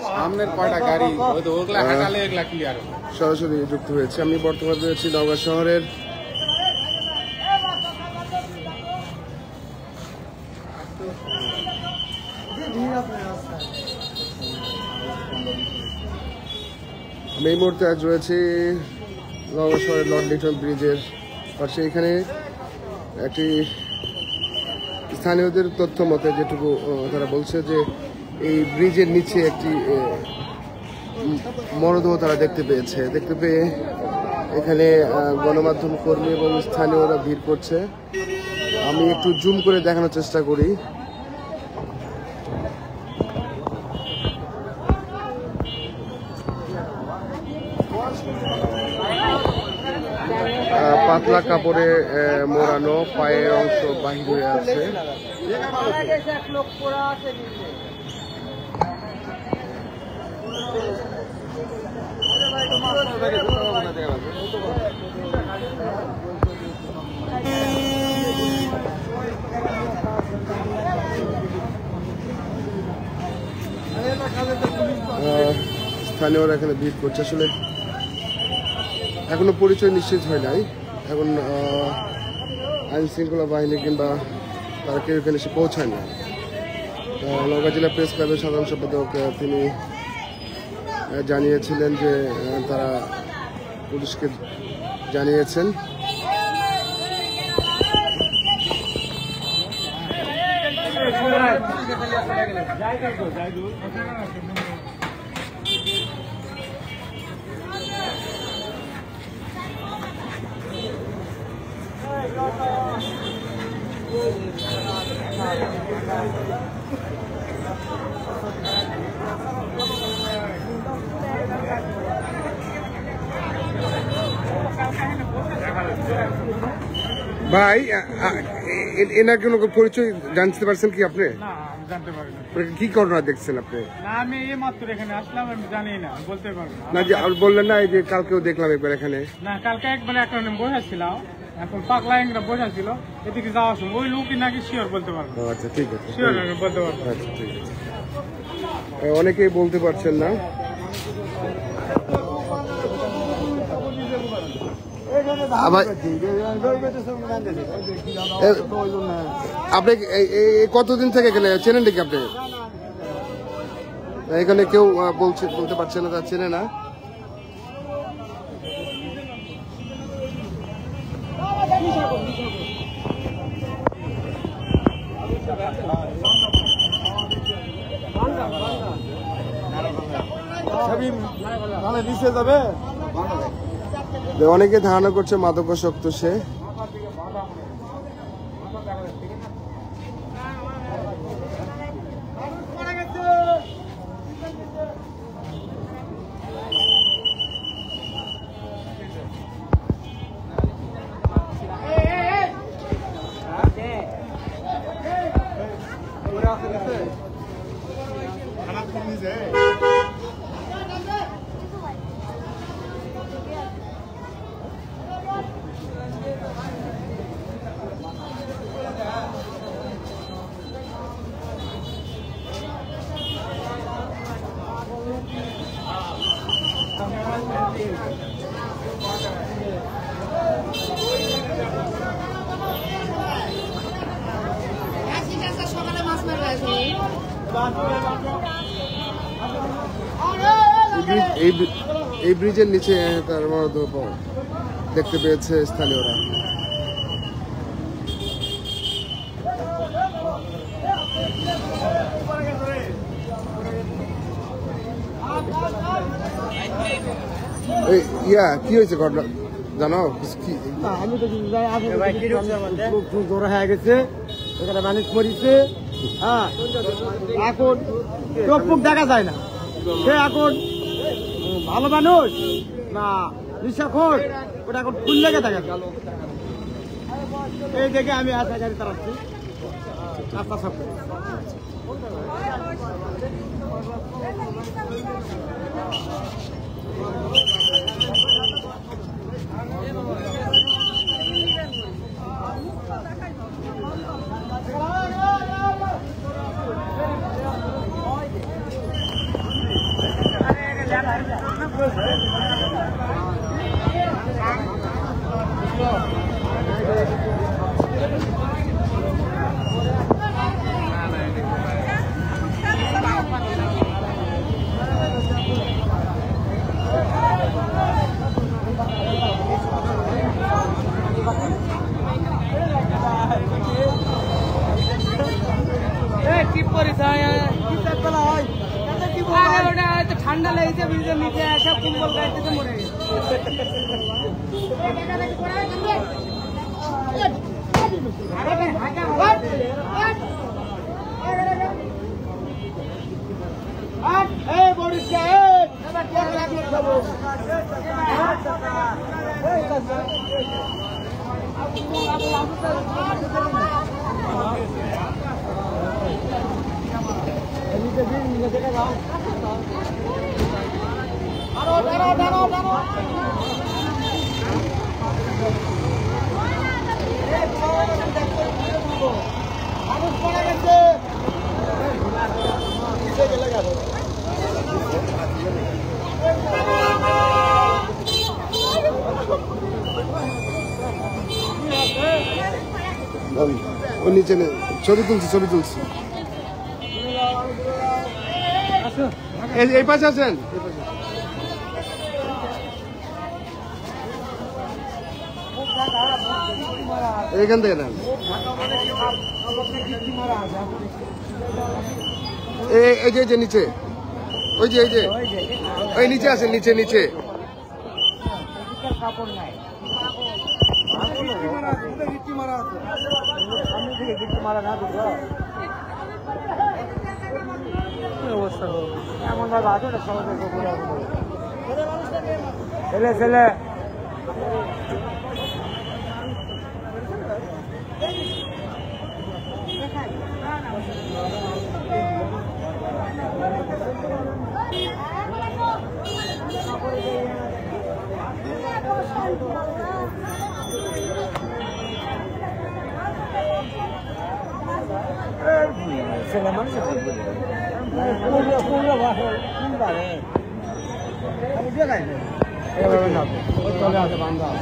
সামনের কয়টা গাড়ি ওগুলা হাঁটালে এগুলা ক্লিয়ার হবে। সরাসরি যুক্ত হয়েছে। আমি বর্তমানে রয়েছি নওগাঁ শহরের আমি এই মুহূর্তে আজ রয়েছি নওগাঁ শহরের লর্ড লিটন ব্রিজের পাশে। এখানে একটি স্থানীয়দের তথ্য মতে যেটুকু তারা বলছে যে এই ব্রিজের নিচে একটি মরদেহ তারা দেখতে পেয়ে এখানে গণমাধ্যম কর্মী এবং স্থানীয়রা ভিড় করছে। আমি একটু জুম করে দেখানোর চেষ্টা করি। পাতলা কাপড়ে মোড়ানো, পায়ের অংশ বাহির হয়ে আছে। স্থানীয়রা এখানে ভিড় করছে। আসলে এখনো পরিচয় নিশ্চিত হয় নাই। এখন আইন শৃঙ্খলা বাহিনী কিংবা তারা কেউ এখানে এসে পৌঁছায় না। নওগাঁ জেলা প্রেস ক্লাবের সাধারণ সম্পাদক তিনি জানিয়েছিলেন যে তারা পুলিশকে জানিয়েছেন। ভাই এনার কোনো পরিচয় জানতে পারছেন কি আপনি? না, জানতে পারি না। কি ঘটনা দেখছেন আপনি? না, আমি এই মাত্র এখানে আসলাম, আমি জানি না, বলতে পারবো না। না যে বললেন না এই যে কালকেও দেখলাম একবার এখানে। না, কালকে একবার একটা বসেছিলাম, এখন পাগলা ইংরা বসেছিল, এদিকে যাওয়ার সময় ওই লোকই নাকি শিওর বলতে পারবো। আচ্ছা ঠিক আছে, শিওর আমি বলতে পারবো। আচ্ছা ঠিক আছে। অনেকেই বলতে পারছেন না। আপনি কতদিন থেকে এখানে চেনেন নাকি আপনি? এখানে কেউ বলতে পারছে না, তার চেনে না। অনেকে ধারণা করছে মাদকাসক্ত সে। এই ব্রিজের নিচে তার মরদেহ দেখতে পেয়েছে স্থানীয়রা। কি হয়েছে ঘটনা জানো? আমি তো জোর হয়ে গেছে, এখানে মানুষ মরিছে। হ্যাঁ, এখন চোখ মুখ দেখা যায় না, সে এখন ভালো মানুষ না নিশাখোর ওটা এখন ফুল লেগে থাকে। এই দেখে আমি আশা গাড়ি চালাচ্ছি রাস্তা সব। ঠান্ডা লেগেছে ভিজে নিচে এসে কুম্বল গাইতে মরে গেছে ওই নিচে ছবি তুলছি এই পাশে আছেন এইখান থেকে নেন এই যে নিচে ওই যে ওই নিচে আছেন নিচে কাপড় নাই এমন ভাবে আছে ছেলে ছেলে মানুষ চলে আসে বান্ধব